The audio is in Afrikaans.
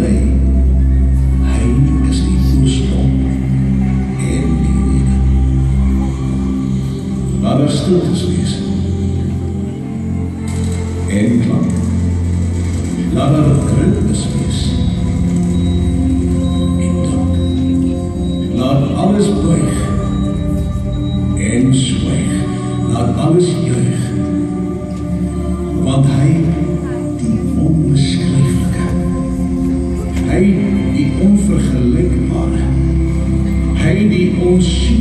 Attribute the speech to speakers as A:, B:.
A: lê. Hy is die oorsprong en die rede. Laat daar stiltes wees. En klank. Laat daar ritmes wees. En dank. Laat alles buig. En zwijg. Laat alles juich. Want hy die onbeschrijfelijke. Hy die onvergelijkbare. Hy die ons